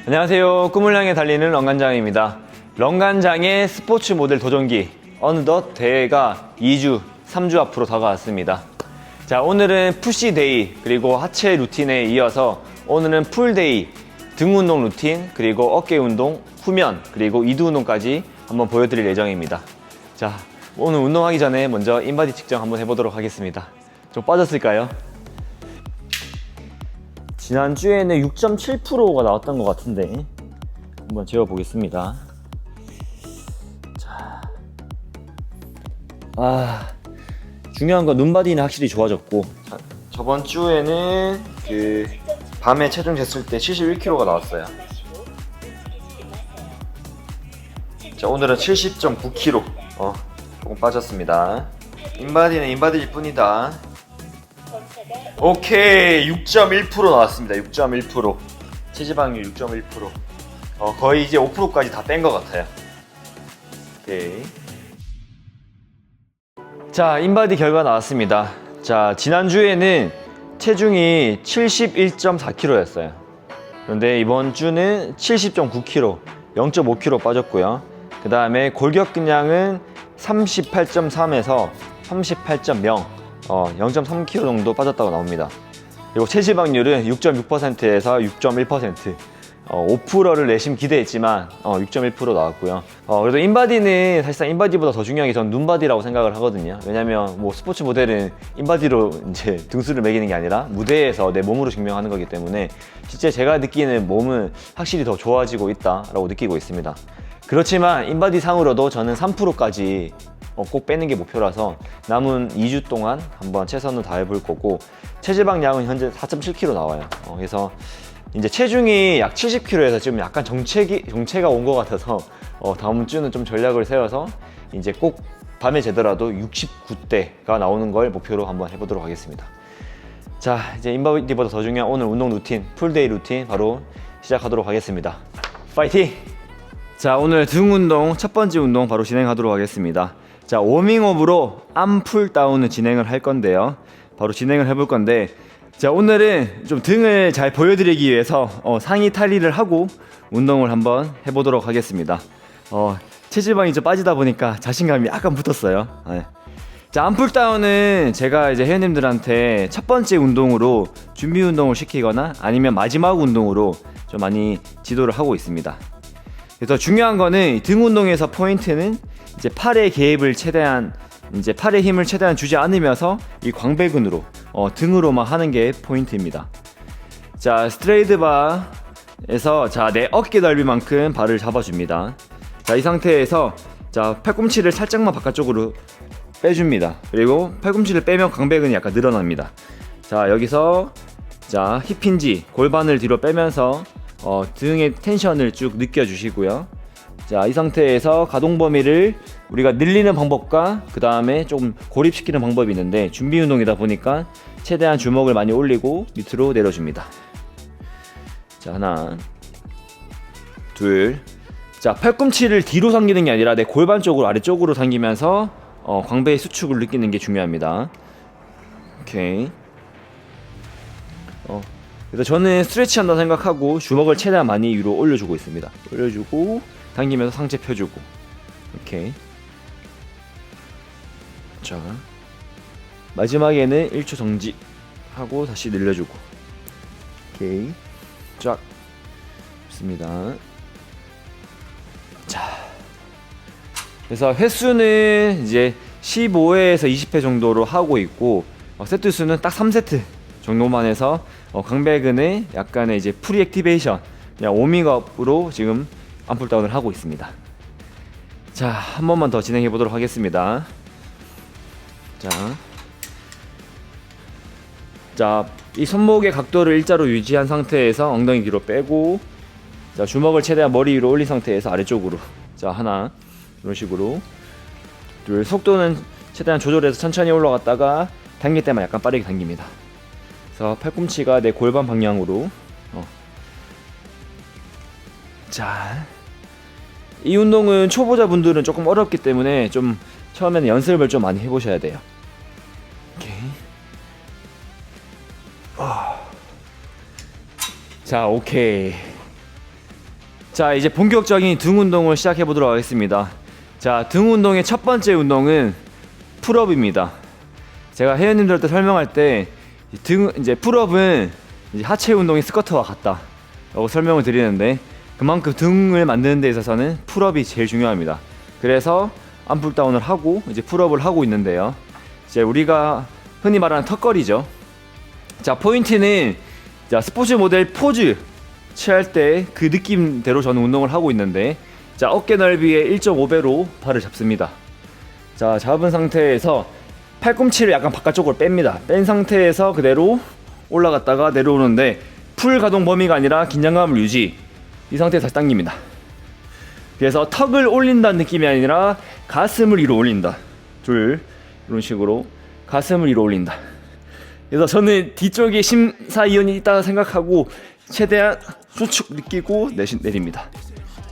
안녕하세요. 꿈을 향해 달리는 런간장입니다. 런간장의 스포츠 모델 도전기 어느덧 대회가 2주, 3주 앞으로 다가왔습니다. 자, 오늘은 푸시데이 그리고 하체 루틴에 이어서 오늘은 풀데이 등 운동 루틴 그리고 어깨 운동, 후면 그리고 이두 운동까지 한번 보여드릴 예정입니다. 자, 오늘 운동하기 전에 먼저 인바디 측정 한번 해보도록 하겠습니다. 좀 빠졌을까요? 지난주에는 6.7%가 나왔던 것 같은데 한번 재어보겠습니다. 자, 중요한 건 눈바디는 확실히 좋아졌고, 자, 저번 주에는 밤에 체중 쟀을 때 71kg가 나왔어요. 자, 오늘은 70.9kg 조금 빠졌습니다. 인바디는 인바디일 뿐이다. 오케이, 6.1% 나왔습니다. 6.1%. 체지방률 6.1%. 거의 이제 5%까지 다 뺀 것 같아요. 오케이. 자, 인바디 결과 나왔습니다. 자, 지난주에는 체중이 71.4kg였어요. 그런데 이번 주는 70.9kg, 0.5kg 빠졌고요. 그 다음에 골격근량은 38.3에서 38.0, 0.3kg 정도 빠졌다고 나옵니다. 그리고 체지방률은 6.6%에서 6.1%, 5%를 내심 기대했지만 6.1% 나왔고요. 그래도 인바디는 사실상 인바디보다 더 중요한 게 전 눈바디라고 생각을 하거든요. 왜냐면 뭐 스포츠 모델은 인바디로 이제 등수를 매기는 게 아니라 무대에서 내 몸으로 증명하는 거기 때문에 실제 제가 느끼는 몸은 확실히 더 좋아지고 있다라고 느끼고 있습니다. 그렇지만 인바디 상으로도 저는 3%까지 꼭 빼는 게 목표라서 남은 2주 동안 한번 최선을 다해볼 거고, 체지방량은 현재 4.7kg 나와요. 그래서 이제 체중이 약 70kg에서 지금 약간 정체가 온 것 같아서 다음 주는 좀 전략을 세워서 이제 꼭 밤에 재더라도 69대가 나오는 걸 목표로 한번 해보도록 하겠습니다. 자, 이제 인바디보다 더 중요한 오늘 운동 루틴, 풀데이 루틴 바로 시작하도록 하겠습니다. 파이팅! 자, 오늘 등 운동 첫 번째 운동 바로 진행하도록 하겠습니다. 자, 워밍업으로 암 풀다운을 진행을 할 건데요. 바로 진행을 해볼 건데, 자, 오늘은 좀 등을 잘 보여드리기 위해서 상의 탈의를 하고 운동을 한번 해보도록 하겠습니다. 체지방이 좀 빠지다 보니까 자신감이 약간 붙었어요. 네. 자, 암 풀다운은 제가 이제 회원님들한테 첫 번째 운동으로 준비 운동을 시키거나 아니면 마지막 운동으로 좀 많이 지도를 하고 있습니다. 그래서 중요한 거는 등 운동에서 포인트는 이제 팔의 개입을 최대한, 이제 팔의 힘을 최대한 주지 않으면서 이 광배근으로 등으로만 하는 게 포인트입니다. 자, 스트레이트 바에서 자, 내 어깨 넓이만큼 발을 잡아줍니다. 자, 이 상태에서 자, 팔꿈치를 살짝만 바깥쪽으로 빼줍니다. 그리고 팔꿈치를 빼면 광배근이 약간 늘어납니다. 자, 여기서 자, 힙힌지 골반을 뒤로 빼면서 등의 텐션을 쭉 느껴주시고요. 자, 이 상태에서 가동 범위를 우리가 늘리는 방법과 그 다음에 조금 고립시키는 방법이 있는데, 준비 운동이다 보니까 최대한 주먹을 많이 올리고 밑으로 내려줍니다. 자, 하나, 둘. 자, 팔꿈치를 뒤로 당기는 게 아니라 내 골반 쪽으로 아래쪽으로 당기면서 광배의 수축을 느끼는 게 중요합니다. 오케이. 그래서 저는 스트레치 한다 생각하고 주먹을 최대한 많이 위로 올려주고 있습니다. 올려주고 당기면서 상체 펴주고. 오케이. 자, 마지막에는 1초 정지하고 다시 늘려주고. 오케이. 쫙. 좋습니다. 자, 그래서 횟수는 이제 15회에서 20회 정도로 하고 있고, 세트 수는 딱 3세트 정도만 해서 광배근의 약간의 이제 프리 액티베이션, 그냥 워밍업으로 지금 암 풀다운을 하고 있습니다. 자, 한 번만 더 진행해 보도록 하겠습니다. 자, 이 손목의 각도를 일자로 유지한 상태에서 엉덩이 뒤로 빼고, 자, 주먹을 최대한 머리 위로 올린 상태에서 아래쪽으로. 자, 하나, 이런 식으로. 둘, 속도는 최대한 조절해서 천천히 올라갔다가 당길 때만 약간 빠르게 당깁니다. 그래서 팔꿈치가 내 골반 방향으로. 자, 이 운동은 초보자분들은 조금 어렵기 때문에 좀 처음에는 연습을 좀 많이 해보셔야 돼요. 오케이. 자, 오케이. 자, 이제 본격적인 등 운동을 시작해 보도록 하겠습니다. 자, 등 운동의 첫 번째 운동은 풀업입니다. 제가 회원님들한테 설명할 때 이제 풀업은 이제 하체 운동이 스쿼트와 같다라고 설명을 드리는데, 그만큼 등을 만드는 데 있어서는 풀업이 제일 중요합니다. 그래서 암풀다운을 하고 이제 풀업을 하고 있는데요. 이제 우리가 흔히 말하는 턱걸이죠. 자, 포인트는 자, 스포츠 모델 포즈 취할 때 그 느낌대로 저는 운동을 하고 있는데, 자, 어깨 넓이의 1.5배로 발을 잡습니다. 자, 잡은 상태에서 팔꿈치를 약간 바깥쪽으로 뺍니다. 뺀 상태에서 그대로 올라갔다가 내려오는데, 풀 가동 범위가 아니라 긴장감을 유지, 이 상태에서 다시 당깁니다. 그래서 턱을 올린다는 느낌이 아니라 가슴을 위로 올린다. 둘, 이런 식으로 가슴을 위로 올린다. 그래서 저는 뒤쪽에 심사위원이 있다고 생각하고 최대한 수축 느끼고 내립니다.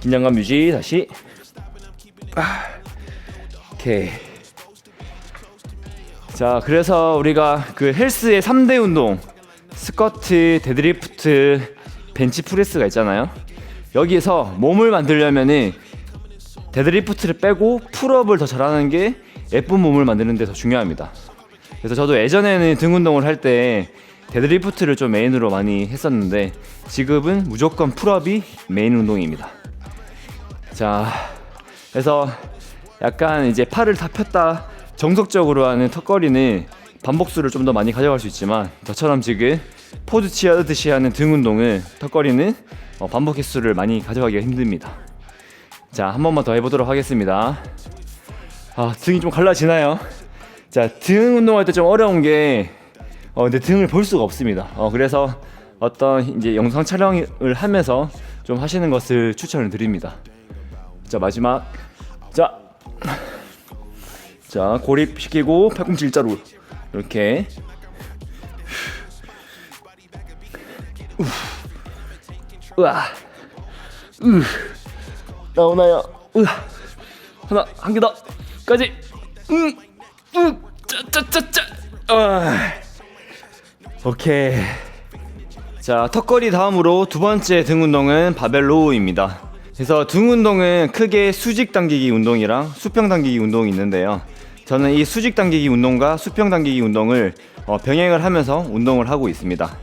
긴장감 유지. 다시. 오케이. 자, 그래서 우리가 그 헬스의 3대 운동, 스쿼트, 데드리프트, 벤치프레스가 있잖아요. 여기에서 몸을 만들려면은 데드리프트를 빼고 풀업을 더 잘하는 게 예쁜 몸을 만드는 데 더 중요합니다. 그래서 저도 예전에는 등 운동을 할 때 데드리프트를 좀 메인으로 많이 했었는데, 지금은 무조건 풀업이 메인 운동입니다. 자, 그래서 약간 이제 팔을 다 폈다 정석적으로 하는 턱걸이는 반복수를 좀 더 많이 가져갈 수 있지만, 저처럼 지금 포즈 취하듯이 하는 등 운동은, 턱걸이는 반복 횟수를 많이 가져가기가 힘듭니다. 자, 한 번만 더 해보도록 하겠습니다. 등이 좀 갈라지나요? 자, 등 운동할 때 좀 어려운 게 내 등을 볼 수가 없습니다. 그래서 어떤 이제 영상 촬영을 하면서 좀 하시는 것을 추천을 드립니다. 자, 마지막. 자, 고립시키고 팔꿈치 일자로 이렇게. 으아. 나오나요? 하나, 한 개 더. 까지. 짜짜짜짜. 오케이. 자, 턱걸이 다음으로 두 번째 등 운동은 바벨 로우입니다. 그래서 등 운동은 크게 수직 당기기 운동이랑 수평 당기기 운동이 있는데요. 저는 이 수직 당기기 운동과 수평 당기기 운동을 병행을 하면서 운동을 하고 있습니다.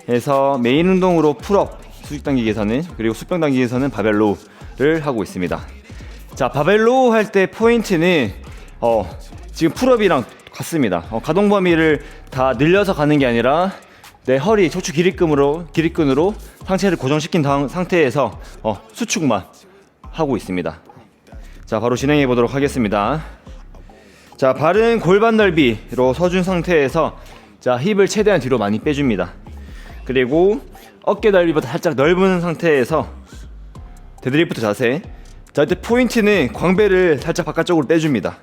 그래서 메인 운동으로 풀업, 수직 당기기에서는, 그리고 수평 당기기에서는 바벨 로우를 하고 있습니다. 자, 바벨 로우 할 때 포인트는 지금 풀업이랑 같습니다. 가동 범위를 다 늘려서 가는 게 아니라 내 허리 척추 기립근으로 상체를 고정시킨 다음 상태에서 수축만 하고 있습니다. 자, 바로 진행해 보도록 하겠습니다. 자, 발은 골반 넓이로 서준 상태에서, 자, 힙을 최대한 뒤로 많이 빼줍니다. 그리고 어깨 넓이보다 살짝 넓은 상태에서 데드리프트 자세. 자, 이때 포인트는 광배를 살짝 바깥쪽으로 빼줍니다.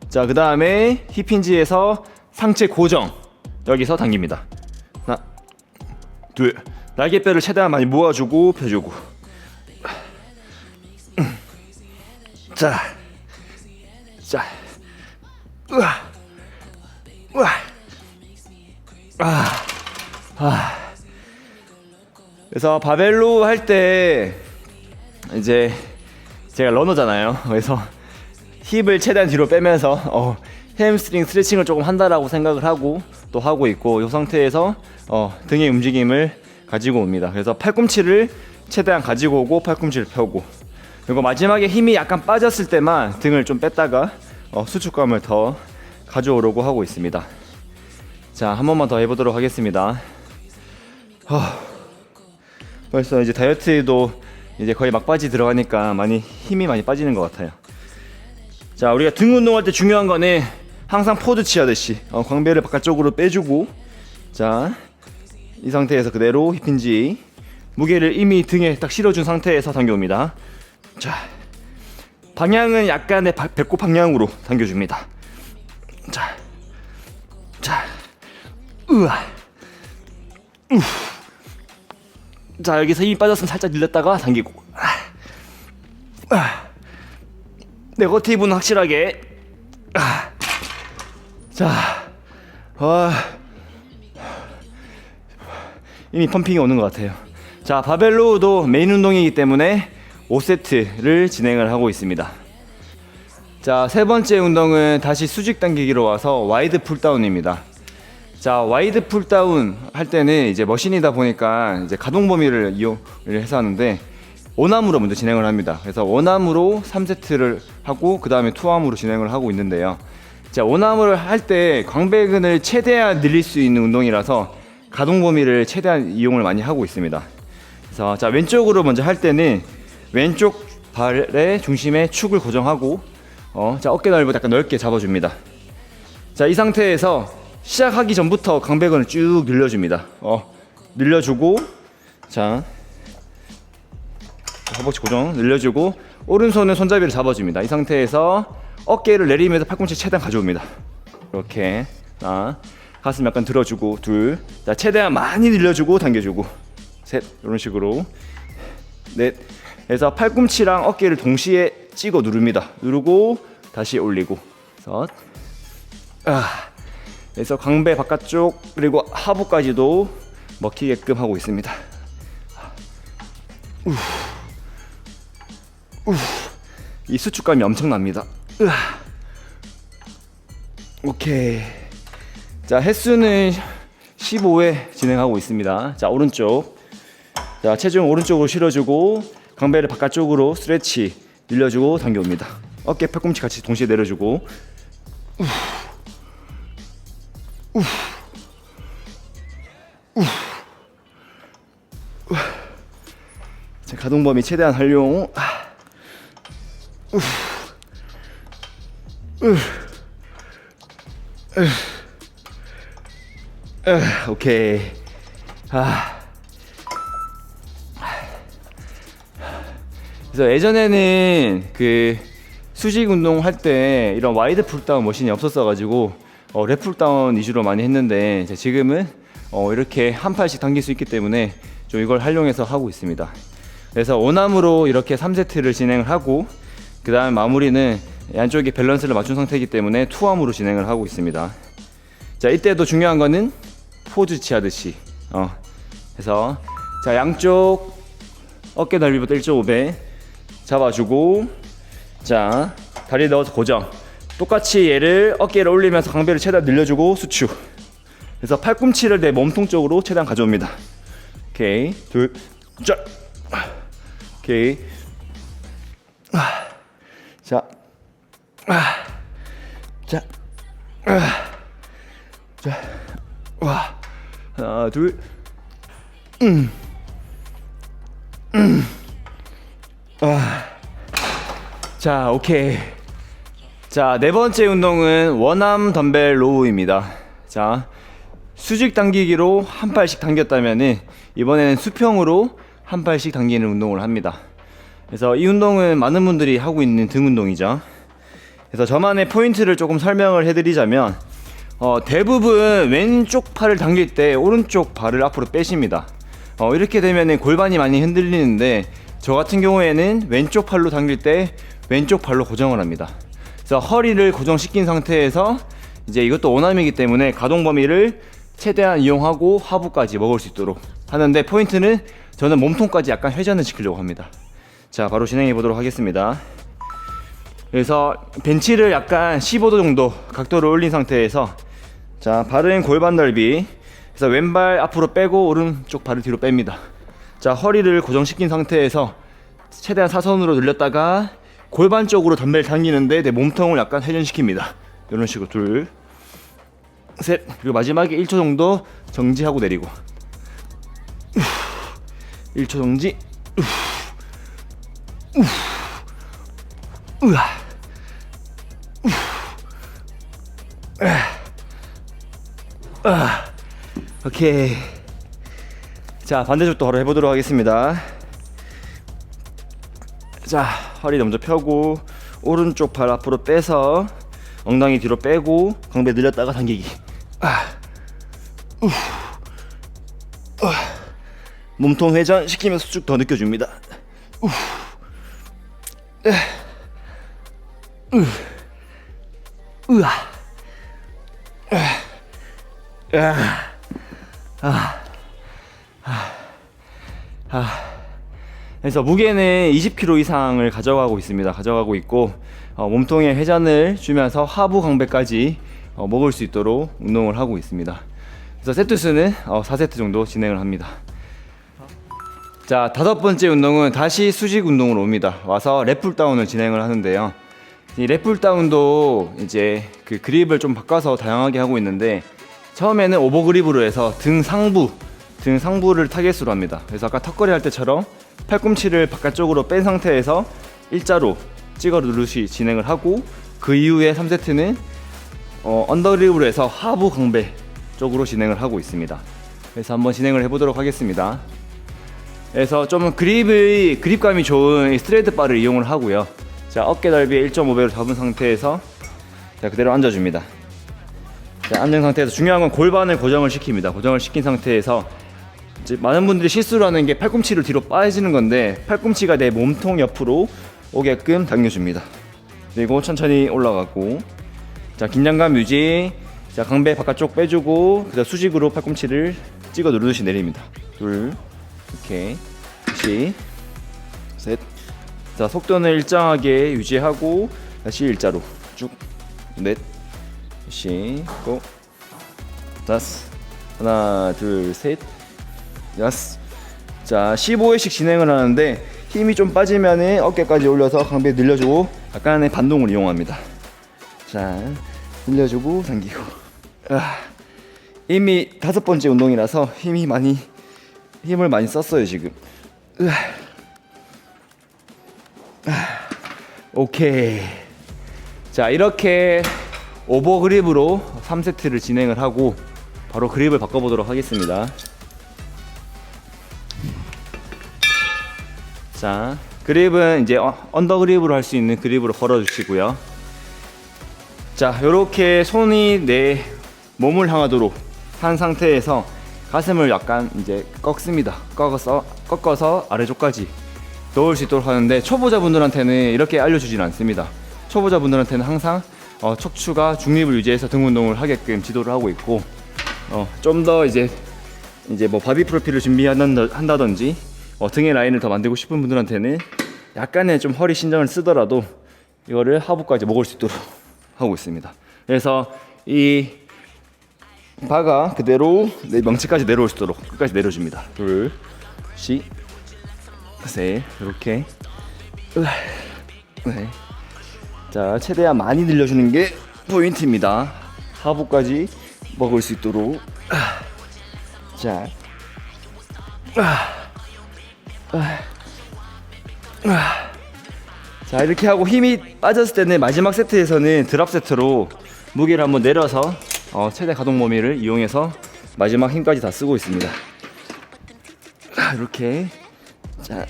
자, 그 다음에 힙힌지에서 상체 고정, 여기서 당깁니다. 하나, 둘. 날개뼈를 최대한 많이 모아주고 펴주고. 자, 그래서 바벨로 할 때 이제 제가 러너잖아요. 그래서 힙을 최대한 뒤로 빼면서 햄스트링 스트레칭을 조금 한다라고 생각을 하고 또 하고 있고, 이 상태에서 등의 움직임을 가지고 옵니다. 그래서 팔꿈치를 최대한 가지고 오고 팔꿈치를 펴고, 그리고 마지막에 힘이 약간 빠졌을 때만 등을 좀 뺐다가 수축감을 더 가져오려고 하고 있습니다. 자, 한 번만 더 해보도록 하겠습니다. 벌써 이제 다이어트도 이제 거의 막바지 들어가니까 힘이 많이 빠지는 것 같아요. 자, 우리가 등 운동할 때 중요한 거는 항상 포즈 취하듯이 광배를 바깥쪽으로 빼주고, 자, 이 상태에서 그대로 힙힌지, 무게를 이미 등에 딱 실어준 상태에서 당겨옵니다. 자, 방향은 약간의 배꼽 방향으로 당겨줍니다. 자, 자, 여기서 힘이 빠졌으면 살짝 늘렸다가 당기고, 네거티브는 확실하게. 자, 이미 펌핑이 오는 것 같아요. 자, 바벨로우도 메인 운동이기 때문에 5세트를 진행을 하고 있습니다. 자, 세 번째 운동은 다시 수직 당기기로 와서 와이드 풀다운입니다. 자, 와이드 풀다운 할 때는 이제 머신이다 보니까 이제 가동 범위를 이용을 해서 하는데 원암으로 먼저 진행을 합니다. 그래서 원암으로 3세트를 하고 그 다음에 투암으로 진행을 하고 있는데요. 자, 원암을 할 때 광배근을 최대한 늘릴 수 있는 운동이라서 가동 범위를 최대한 이용을 많이 하고 있습니다. 그래서 자, 왼쪽으로 먼저 할 때는 왼쪽 발의 중심에 축을 고정하고 자, 어깨 넓이보다 약간 넓게 잡아줍니다. 자, 이 상태에서 시작하기 전부터 광배근을 쭉 늘려줍니다. 늘려주고, 자, 허벅지 고정 늘려주고, 오른손은 손잡이를 잡아줍니다. 이 상태에서 어깨를 내리면서 팔꿈치 최대한 가져옵니다. 이렇게 가슴 약간 들어주고, 둘, 자, 최대한 많이 늘려주고 당겨주고, 셋, 이런 식으로, 넷, 그래서 팔꿈치랑 어깨를 동시에 찍어 누릅니다. 누르고 다시 올리고, 여섯, 그래서 광배 바깥쪽 그리고 하부까지도 먹히게끔 하고 있습니다. 이 수축감이 엄청납니다. 오케이. 자, 횟수는 15회 진행하고 있습니다. 자, 오른쪽. 자, 체중 오른쪽으로 실어주고 광배를 바깥쪽으로 스트레치 늘려주고 당겨옵니다. 어깨 팔꿈치 같이 동시에 내려주고. 자, 가동 범위 최대한 활용. 오케이. 그래서 예전에는 그 수직 운동 할 때 이런 와이드 풀다운 머신이 없었어가지고 랩 풀다운 위주로 많이 했는데 지금은 이렇게 한 팔씩 당길 수 있기 때문에 좀 이걸 활용해서 하고 있습니다. 그래서 원암으로 이렇게 3세트를 진행을 하고 그 다음 마무리는 양쪽에 밸런스를 맞춘 상태이기 때문에 투암으로 진행을 하고 있습니다. 자, 이때도 중요한 거는 포즈 취하듯이 그래서 자, 양쪽 어깨 넓이부터 1.5배 잡아주고, 자, 다리 넣어서 고정. 똑같이 얘를 어깨를 올리면서 광배를 최대한 늘려주고 수축. 그래서 팔꿈치를 내 몸통 쪽으로 최대한 가져옵니다. 오케이, 둘, 자, 오케이, 자, 자, 자, 와, 하나, 둘, 자, 오케이. 자, 네 번째 운동은 원암 덤벨 로우입니다. 자, 수직 당기기로 한 팔씩 당겼다면은 이번에는 수평으로 한 팔씩 당기는 운동을 합니다. 그래서 이 운동은 많은 분들이 하고 있는 등 운동이죠. 그래서 저만의 포인트를 조금 설명을 해드리자면 대부분 왼쪽 팔을 당길 때 오른쪽 발을 앞으로 빼십니다. 이렇게 되면은 골반이 많이 흔들리는데 저 같은 경우에는 왼쪽 팔로 당길 때 왼쪽 발로 고정을 합니다. 그래서 허리를 고정시킨 상태에서 이제 이것도 원암이기 때문에 가동 범위를 최대한 이용하고 하부까지 먹을 수 있도록 하는데 포인트는 저는 몸통까지 약간 회전을 시키려고 합니다. 자, 바로 진행해 보도록 하겠습니다. 그래서 벤치를 약간 15도 정도 각도를 올린 상태에서 자, 발은 골반 넓이, 그래서 왼발 앞으로 빼고 오른쪽 발을 뒤로 뺍니다. 자, 허리를 고정시킨 상태에서 최대한 사선으로 늘렸다가 골반 쪽으로 덤벨 당기는데 내 몸통을 약간 회전시킵니다. 이런 식으로 둘, 셋, 그리고 마지막에 1초 정도 정지하고 내리고 1초 정지. 오케이. 자, 반대쪽도 바로 해보도록 하겠습니다. 자, 허리 먼저 펴고 오른쪽 발 앞으로 빼서 엉덩이 뒤로 빼고 광배 늘렸다가 당기기. 몸통 회전 시키면서 쭉 더 느껴줍니다. 그래서 무게는 20kg 이상을 가져가고 있습니다. 가져가고 있고 몸통에 회전을 주면서 하부 강배까지 먹을 수 있도록 운동을 하고 있습니다. 그래서 세트 수는 4세트 정도 진행을 합니다. 자, 5번째 운동은 다시 수직 운동으로 옵니다. 와서 랩풀다운을 진행을 하는데요. 이 랩풀다운도 이제 그 그립을 좀 바꿔서 다양하게 하고 있는데, 처음에는 오버그립으로 해서 등 상부를 타겟으로 합니다. 그래서 아까 턱걸이 할 때처럼 팔꿈치를 바깥쪽으로 뺀 상태에서 일자로 찍어 누르시 진행을 하고, 그 이후에 3세트는 언더그립으로 해서 하부 강배 쪽으로 진행을 하고 있습니다. 그래서 한번 진행을 해보도록 하겠습니다. 그래서 좀 그립감이 좋은 스트레이트 바를 이용을 하고요. 자, 어깨 넓이에 1.5배로 잡은 상태에서 자, 그대로 앉아줍니다. 자, 앉은 상태에서 중요한 건 골반을 고정을 시킵니다. 고정을 시킨 상태에서 이제 많은 분들이 실수를 하는 게 팔꿈치를 뒤로 빠지는 건데, 팔꿈치가 내 몸통 옆으로 오게끔 당겨줍니다. 그리고 천천히 올라가고, 자, 긴장감 유지. 자, 강배 바깥쪽 빼주고, 그다음 수직으로 팔꿈치를 찍어 누르듯이 내립니다. 둘, 이렇게, 다시, 셋. 자, 속도는 일정하게 유지하고 다시 일자로 쭉, 넷, 다시, 고, 다섯, 하나, 둘, 셋, 여섯. 자, 15회씩 진행을 하는데 힘이 좀 빠지면 어깨까지 올려서 강배 늘려주고 약간의 반동을 이용합니다. 자, 늘려주고 당기고. 이미 5번째 운동이라서 힘을 많이 썼어요 지금. 오케이. 자, 이렇게 오버그립으로 3세트를 진행을 하고 바로 그립을 바꿔보도록 하겠습니다. 자, 그립은 이제 언더그립으로 할 수 있는 그립으로 걸어주시고요. 자, 요렇게 손이 내 몸을 향하도록 한 상태에서 가슴을 약간 이제 꺾습니다. 꺾어서 아래쪽까지 넣을 수 있도록 하는데, 초보자분들한테는 이렇게 알려주진 않습니다. 초보자분들한테는 항상 척추가 중립을 유지해서 등 운동을 하게끔 지도를 하고 있고, 좀 더 이제 뭐 바디 프로필을 준비한다든지 등의 라인을 더 만들고 싶은 분들한테는 약간의 좀 허리 신경을 쓰더라도 이거를 하부까지 먹을 수 있도록 하고 있습니다. 그래서 이 바가 그대로 내 명치까지 내려올 수 있도록 끝까지 내려줍니다. 둘, 셋, 이렇게. 네. 자, 최대한 많이 늘려주는 게 포인트입니다. 하부까지 먹을 수 있도록. 자, 자, 이렇게 하고 힘이 빠졌을 때는 마지막 세트에서는 드랍 세트로 무게를 한번 내려서 최대 가동 범위를 이용해서 마지막 힘까지 다 쓰고 있습니다. 이렇게. 자,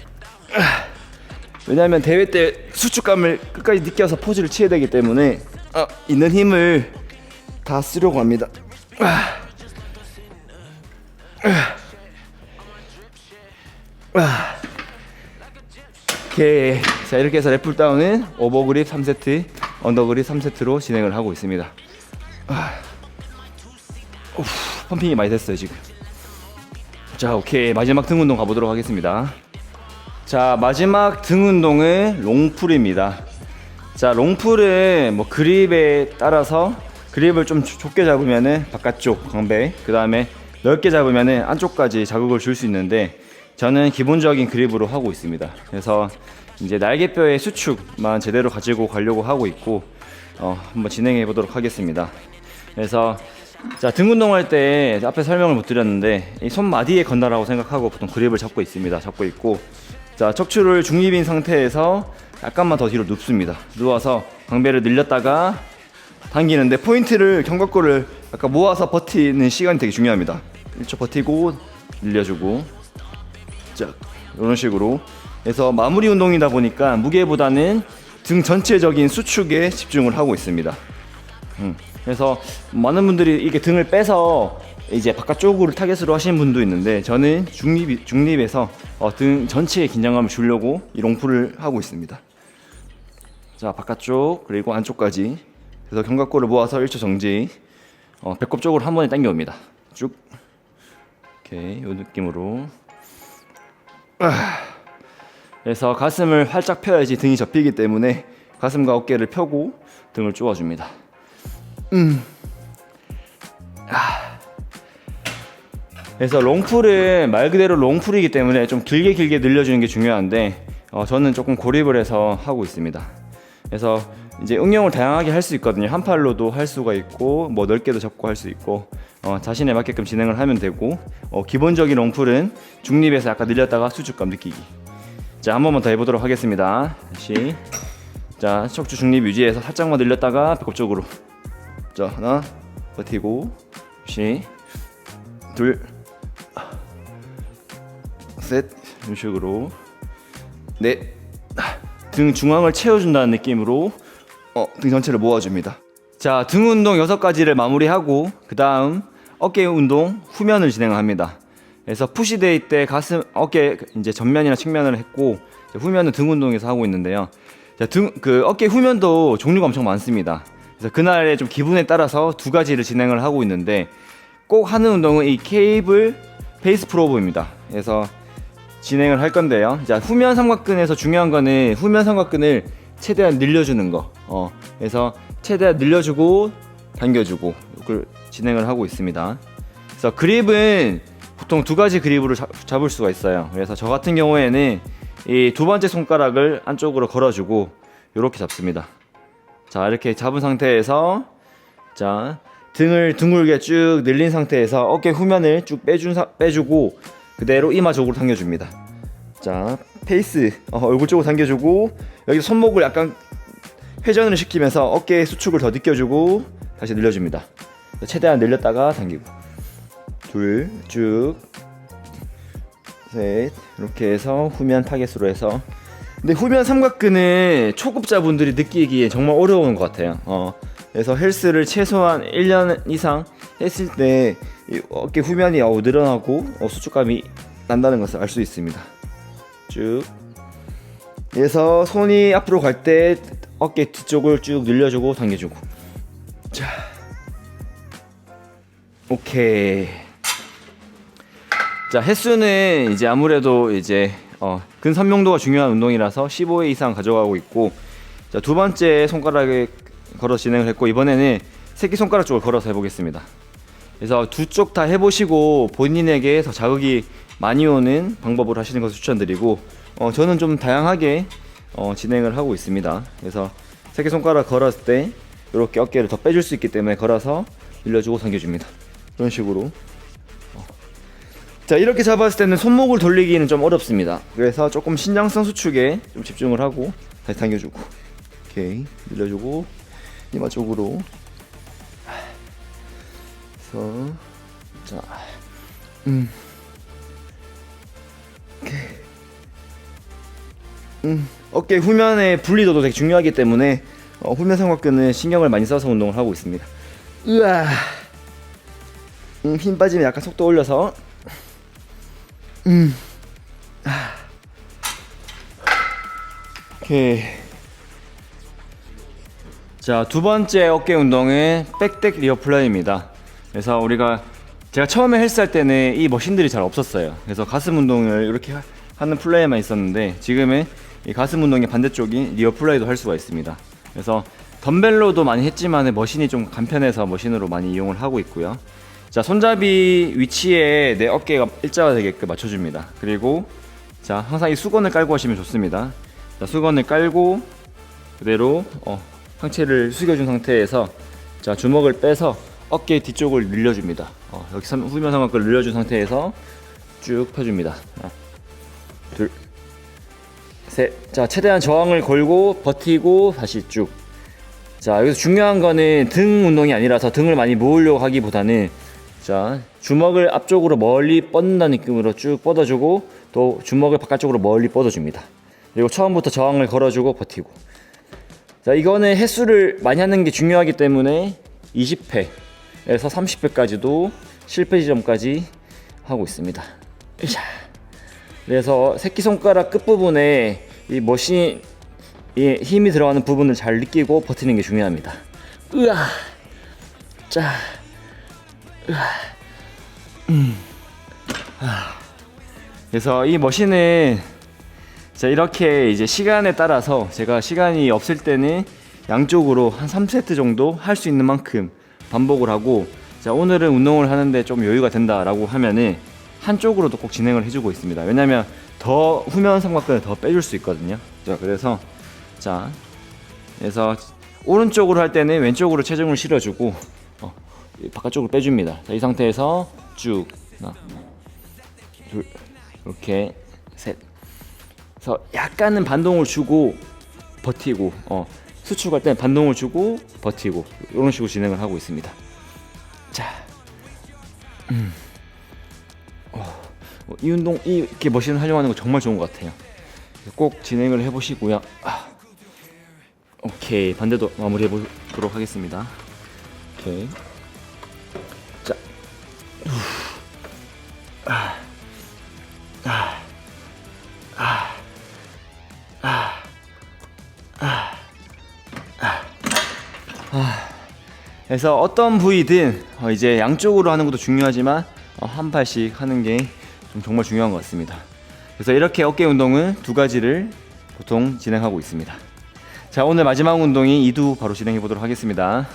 왜냐하면 대회 때 수축감을 끝까지 느껴서 포즈를 취해야 되기 때문에 있는 힘을 다 쓰려고 합니다. 오케이. 자, 이렇게 해서 랩풀다운은 오버그립 3세트, 언더그립 3세트로 진행을 하고 있습니다. 펌핑이 많이 됐어요 지금. 자, 오케이. 마지막 등 운동 가보도록 하겠습니다. 자, 마지막 등 운동은 롱풀입니다. 자, 롱풀은 뭐 그립에 따라서 그립을 좀 좁게 잡으면은 바깥쪽 강배, 그 다음에 넓게 잡으면은 안쪽까지 자극을 줄 수 있는데, 저는 기본적인 그립으로 하고 있습니다. 그래서 이제 날개뼈의 수축만 제대로 가지고 가려고 하고 있고, 한번 진행해 보도록 하겠습니다. 그래서 자, 등 운동할 때 앞에 설명을 못 드렸는데, 이 손마디에 건다라고 생각하고 보통 그립을 잡고 있습니다. 잡고 있고, 자, 척추를 중립인 상태에서 약간만 더 뒤로 눕습니다. 누워서 광배를 늘렸다가 당기는데, 포인트를 견갑골을 약간 모아서 버티는 시간이 되게 중요합니다. 1초 버티고 늘려주고, 자, 이런 식으로 해서 마무리 운동이다 보니까 무게보다는 등 전체적인 수축에 집중을 하고 있습니다. 그래서 많은 분들이 이게 등을 빼서 이제 바깥쪽으로 타겟으로 하시는 분도 있는데, 저는 중립에서 등 전체에 긴장감을 주려고 이 롱풀을 하고 있습니다. 자, 바깥쪽 그리고 안쪽까지. 그래서 견갑골을 모아서 1초 정지. 배꼽 쪽으로 한 번에 당겨옵니다. 쭉. 오케이, 이 느낌으로. 그래서 가슴을 활짝 펴야지 등이 접히기 때문에 가슴과 어깨를 펴고 등을 쪼아줍니다. 그래서 롱풀은 말 그대로 롱풀이기 때문에 좀 길게 늘려주는 게 중요한데 저는 조금 고립을 해서 하고 있습니다. 그래서 이제 응용을 다양하게 할 수 있거든요. 한 팔로도 할 수가 있고 뭐 넓게도 잡고 할 수 있고 자신에 맞게끔 진행을 하면 되고 기본적인 롱풀은 중립에서 약간 늘렸다가 수축감 느끼기. 자, 한 번만 더 해보도록 하겠습니다. 다시. 자, 척추 중립 유지해서 살짝만 늘렸다가 배꼽 쪽으로. 자, 하나 버티고 다시 둘 셋 이런 식으로 넷 등 중앙을 채워준다는 느낌으로 등 전체를 모아줍니다. 자, 등 운동 6가지를 마무리하고 그 다음 어깨 운동 후면을 진행합니다. 그래서 푸시데이 때 가슴, 어깨 이제 전면이나 측면을 했고 후면은 등 운동에서 하고 있는데요. 자, 어깨 후면도 종류가 엄청 많습니다. 그래서 그날의 좀 기분에 따라서 2가지를 진행을 하고 있는데 꼭 하는 운동은 이 케이블 베이스 프로브입니다. 그래서 진행을 할 건데요. 자, 후면 삼각근에서 중요한 거는 후면 삼각근을 최대한 늘려주는 거. 그래서 최대한 늘려주고 당겨주고 이걸 진행을 하고 있습니다. 그래서 그립은 보통 2가지 그립으로 잡을 수가 있어요. 그래서 저 같은 경우에는 이 2번째 손가락을 안쪽으로 걸어주고 이렇게 잡습니다. 자, 이렇게 잡은 상태에서 자, 등을 둥글게 쭉 늘린 상태에서 어깨 후면을 쭉 빼주고 그대로 이마 쪽으로 당겨줍니다. 자, 페이스 얼굴 쪽으로 당겨주고 여기 손목을 약간 회전을 시키면서 어깨의 수축을 더 느껴주고 다시 늘려줍니다. 최대한 늘렸다가 당기고 둘 쭉 셋 이렇게 해서 후면 타겟으로 해서. 근데 후면 삼각근은 초급자분들이 느끼기에 정말 어려운 것 같아요. 그래서 헬스를 최소한 1년 이상 했을 때 어깨 후면이 늘어나고 수축감이 난다는 것을 알 수 있습니다. 쭉. 그래서 손이 앞으로 갈 때 어깨 뒤쪽을 쭉 늘려주고 당겨주고. 자, 오케이. 자, 횟수는 이제 아무래도 이제 근선명도가 중요한 운동이라서 15회 이상 가져가고 있고, 자, 2번째 손가락에 걸어 진행을 했고 이번에는 새끼손가락 쪽을 걸어서 해보겠습니다. 그래서 2쪽 다 해보시고 본인에게 더 자극이 많이 오는 방법으로 하시는 것을 추천드리고 저는 좀 다양하게 진행을 하고 있습니다. 그래서 새끼손가락 걸었을 때 이렇게 어깨를 더 빼줄 수 있기 때문에 걸어서 늘려주고 당겨줍니다. 이런 식으로. 자, 이렇게 잡았을 때는 손목을 돌리기는 좀 어렵습니다. 그래서 조금 신장성 수축에 좀 집중을 하고 다시 당겨주고 오케이 늘려주고 이마 쪽으로. 그래서 자, 어깨 후면의 분리도도 되게 중요하기 때문에 후면 삼각근은 신경을 많이 써서 운동을 하고 있습니다. 으아. 힘 빠지면 약간 속도 올려서. 오케이. 자, 2번째 어깨 운동은 백덱 리어 플라이입니다. 그래서 제가 처음에 헬스할 때는 이 머신들이 잘 없었어요. 그래서 가슴 운동을 이렇게 하는 플라이만 있었는데 지금은 이 가슴 운동의 반대쪽인 리어 플라이도 할 수가 있습니다. 그래서 덤벨로도 많이 했지만 머신이 좀 간편해서 머신으로 많이 이용을 하고 있고요. 자, 손잡이 위치에 내 어깨가 일자가 되게끔 맞춰줍니다. 그리고 자, 항상 이 수건을 깔고 하시면 좋습니다. 자, 수건을 깔고 그대로 상체를 숙여준 상태에서 자, 주먹을 빼서 어깨 뒤쪽을 늘려줍니다. 여기 후면 삼각근을 늘려준 상태에서 쭉 펴줍니다. 하나, 둘, 셋. 자, 최대한 저항을 걸고 버티고 다시 쭉. 자, 여기서 중요한 거는 등 운동이 아니라서 등을 많이 모으려고 하기보다는 자, 주먹을 앞쪽으로 멀리 뻗는다는 느낌으로 쭉 뻗어주고 또 주먹을 바깥쪽으로 멀리 뻗어줍니다. 그리고 처음부터 저항을 걸어주고 버티고. 자, 이거는 횟수를 많이 하는 게 중요하기 때문에 20회에서 30회까지도 실패 지점까지 하고 있습니다. 그래서 새끼손가락 끝부분에 이 머신이 힘이 들어가는 부분을 잘 느끼고 버티는 게 중요합니다. 으아. 자. 그래서 이 머신은 자, 이렇게 이제 시간에 따라서 제가 시간이 없을 때는 양쪽으로 한 3세트 정도 할 수 있는 만큼 반복을 하고, 자, 오늘은 운동을 하는데 좀 여유가 된다라고 하면은 한쪽으로도 꼭 진행을 해주고 있습니다. 왜냐면 더 후면 삼각근을 더 빼줄 수 있거든요. 자, 그래서 오른쪽으로 할 때는 왼쪽으로 체중을 실어주고 바깥쪽으로 빼줍니다. 자, 이 상태에서 쭉 하나, 둘, 이렇게 셋. 그래서 약간은 반동을 주고 버티고, 수축할 때는 반동을 주고 버티고, 이런 식으로 진행을 하고 있습니다. 자, 이 운동 이렇게 머신을 활용하는 거 정말 좋은 것 같아요. 꼭 진행을 해보시고요. 오케이, 반대도 마무리해 보도록 하겠습니다. 오케이. 자, 그래서 어떤 부위든 이제 양쪽으로 하는 것도 중요하지만 한 발씩 하는 게 좀 정말 중요한 것 같습니다. 그래서 이렇게 어깨 운동은 두 가지를 보통 진행하고 있습니다. 자, 오늘 마지막 운동이 이두 바로 진행해 보도록 하겠습니다.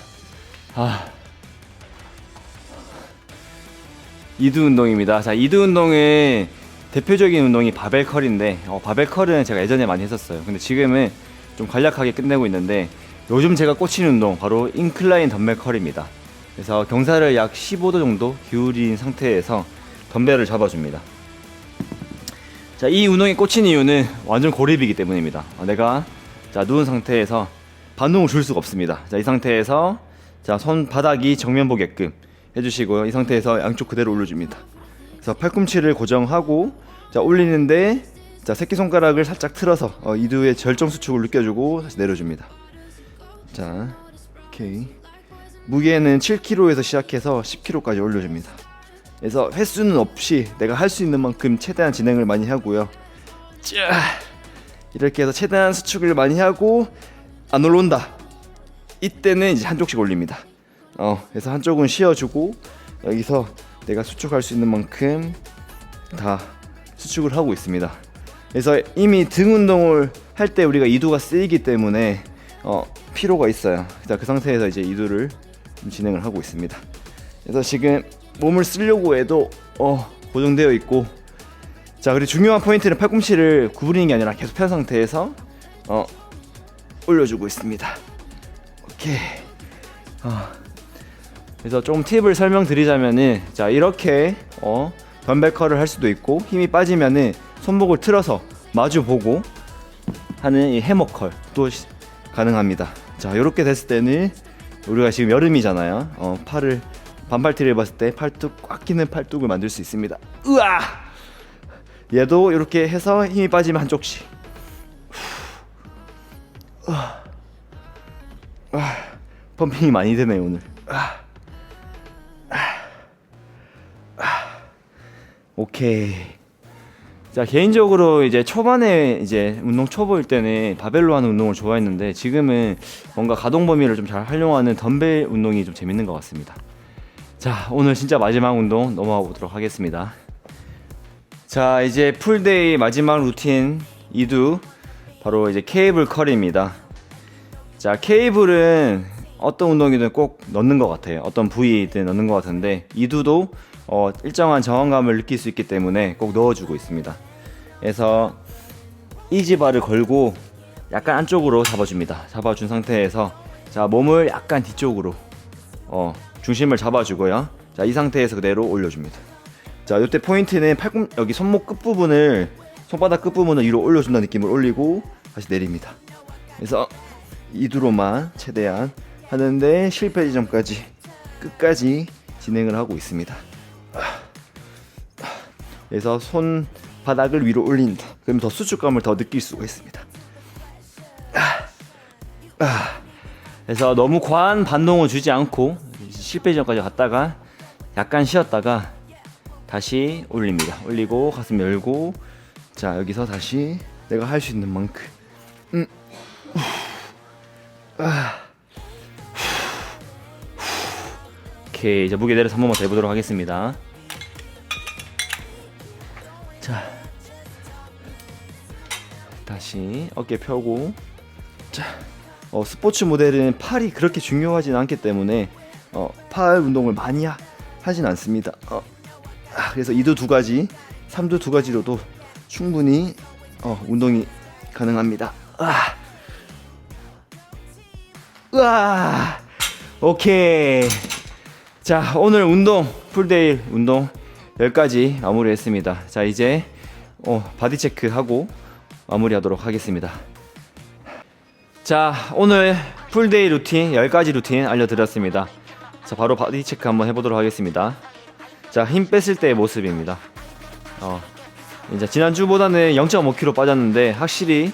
이두 운동입니다. 자, 이두 운동은 대표적인 운동이 바벨 컬인데, 바벨 컬은 제가 예전에 많이 했었어요. 근데 지금은 좀 간략하게 끝내고 있는데, 요즘 제가 꽂힌 운동 바로 인클라인 덤벨 컬입니다. 그래서 경사를 약 15도 정도 기울인 상태에서 덤벨을 잡아줍니다. 자, 이 운동에 꽂힌 이유는 완전 고립이기 때문입니다. 내가 누운 상태에서 반동을 줄 수가 없습니다. 자, 이 상태에서 손바닥이 정면 보게끔 해주시고요. 이 상태에서 양쪽 그대로 올려줍니다. 그래서 팔꿈치를 고정하고 올리는데, 새끼손가락을 살짝 틀어서 이두의 절정 수축을 느껴주고 다시 내려줍니다. 자, 오케이. 무게는 7kg에서 시작해서 10kg까지 올려줍니다. 그래서 횟수는 없이 내가 할 수 있는 만큼 최대한 진행을 많이 하고요. 이렇게 해서 최대한 수축을 많이 하고 안 올라온다, 이때는 이제 한쪽씩 올립니다. 그래서 한쪽은 쉬어주고, 여기서 내가 수축할 수 있는 만큼 다 수축을 하고 있습니다. 그래서 이미 등 운동을 할 때 우리가 이두가 쓰이기 때문에 피로가 있어요. 자, 그 상태에서 이제 이두를 진행을 하고 있습니다. 그래서 지금 몸을 쓰려고 해도 고정되어 있고, 자, 그리고 중요한 포인트는 팔꿈치를 구부리는 게 아니라 계속 편 상태에서 올려주고 있습니다. 오케이. 그래서 좀 팁을 설명드리자면은, 자, 이렇게 덤벨 컬을 할 수도 있고, 힘이 빠지면은 손목을 틀어서 마주 보고 하는 이 해머 컬도 가능합니다. 자, 이렇게 됐을 때는 우리가 지금 여름이잖아요. 팔을 반팔티를 봤을 때 팔뚝 꽉 끼는 팔뚝을 만들 수 있습니다. 으아! 얘도 이렇게 해서 힘이 빠지면 한쪽씩. 펌핑이 많이 되네 오늘. 오케이. 자, 개인적으로 이제 초반에 이제 운동 초보일 때는 바벨로 하는 운동을 좋아했는데, 지금은 뭔가 가동 범위를 좀 잘 활용하는 덤벨 운동이 좀 재밌는 것 같습니다. 자, 오늘 진짜 마지막 운동 넘어가 보도록 하겠습니다. 자, 이제 풀데이 마지막 루틴 이두, 바로 이제 케이블 컬입니다. 자, 케이블은 어떤 운동이든 꼭 넣는 것 같아요. 어떤 부위든 넣는 것 같은데, 이두도 일정한 저항감을 느낄 수 있기 때문에 꼭 넣어주고 있습니다. 그래서 이지바를 걸고 약간 안쪽으로 잡아줍니다. 잡아준 상태에서, 자, 몸을 약간 뒤쪽으로 중심을 잡아주고요. 자, 이 상태에서 그대로 올려줍니다. 자, 이때 포인트는 여기 손목 끝부분을, 손바닥 끝부분을 위로 올려준다는 느낌을 올리고 다시 내립니다. 그래서 이두로만 최대한 하는데, 실패 지점까지 끝까지 진행을 하고 있습니다. 그래서 손바닥을 위로 올린다. 그러면 더 수축감을 더 느낄 수가 있습니다. 그래서 너무 과한 반동을 주지 않고 실패 지점까지 갔다가 약간 쉬었다가 다시 올립니다. 올리고 가슴 열고, 자, 여기서 다시 내가 할 수 있는 만큼. 오케이. 이제 무게 내려서 한 번만 더 해보도록 하겠습니다. 자, 다시 어깨 펴고. 자, 스포츠 모델은 팔이 그렇게 중요하진 않기 때문에 팔 운동을 많이 하진 않습니다. 그래서 2두 2가지, 3두 2가지로도 충분히 운동이 가능합니다. 오케이. 자, 오늘 운동, 풀데이 운동 10가지 마무리했습니다. 자, 이제 바디 체크하고 마무리하도록 하겠습니다. 자, 오늘 풀데이 루틴 10가지 루틴 알려드렸습니다. 자, 바로 바디 체크 한번 해보도록 하겠습니다. 자, 힘 뺐을 때의 모습입니다. 이제 지난주보다는 0.5kg 빠졌는데 확실히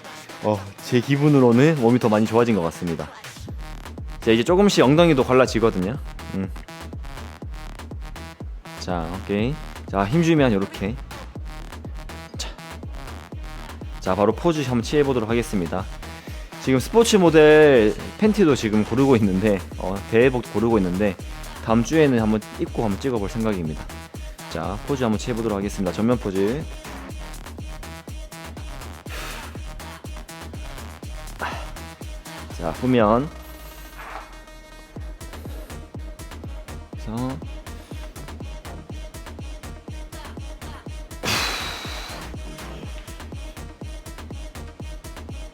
제 기분으로는 몸이 더 많이 좋아진 것 같습니다. 자, 이제 조금씩 엉덩이도 갈라지거든요. 자, 오케이. 자, 힘주면 요렇게. 자, 바로 포즈 한번 취해보도록 하겠습니다. 지금 스포츠 모델 팬티도 지금 고르고 있는데 배회복 고르고 있는데 다음 주에는 한번 입고 한번 찍어볼 생각입니다. 자, 포즈 한번 취해보도록 하겠습니다. 전면 포즈. 자, 후면. 그래서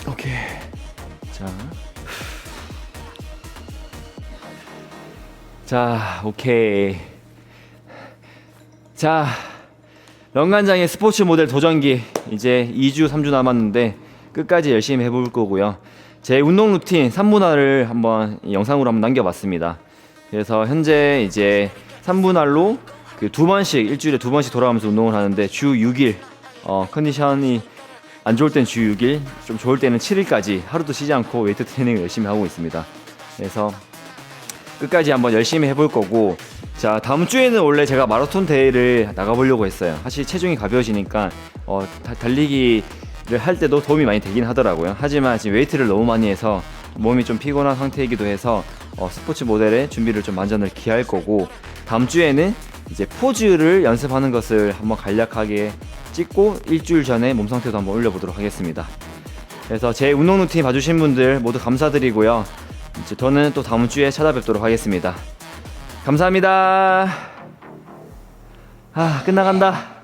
오케이. 자, 오케이. 자, 런간장의 스포츠 모델 도전기 이제 2주 3주 남았는데 끝까지 열심히 해볼 거고요. 제 운동 루틴 3분할을 한번 영상으로 한번 남겨봤습니다. 그래서 현재 이제 3분할로 그 2번씩 일주일에 2번씩 돌아가면서 운동을 하는데 주 6일 컨디션이 안 좋을 땐 주 6일, 좀 좋을 때는 7일까지 하루도 쉬지 않고 웨이트 트레이닝을 열심히 하고 있습니다. 그래서 끝까지 한번 열심히 해볼 거고, 자, 다음 주에는 원래 제가 마라톤 대회를 나가보려고 했어요. 사실 체중이 가벼워지니까 달리기를 할 때도 도움이 많이 되긴 하더라고요. 하지만 지금 웨이트를 너무 많이 해서 몸이 좀 피곤한 상태이기도 해서 스포츠 모델의 준비를 좀 만전을 기할 거고, 다음 주에는 이제 포즈를 연습하는 것을 한번 간략하게 찍고 일주일 전에 몸 상태도 한번 올려보도록 하겠습니다. 그래서 제 운동 루틴 봐주신 분들 모두 감사드리고요. 이제 저는 또 다음 주에 찾아뵙도록 하겠습니다. 감사합니다. 끝나간다.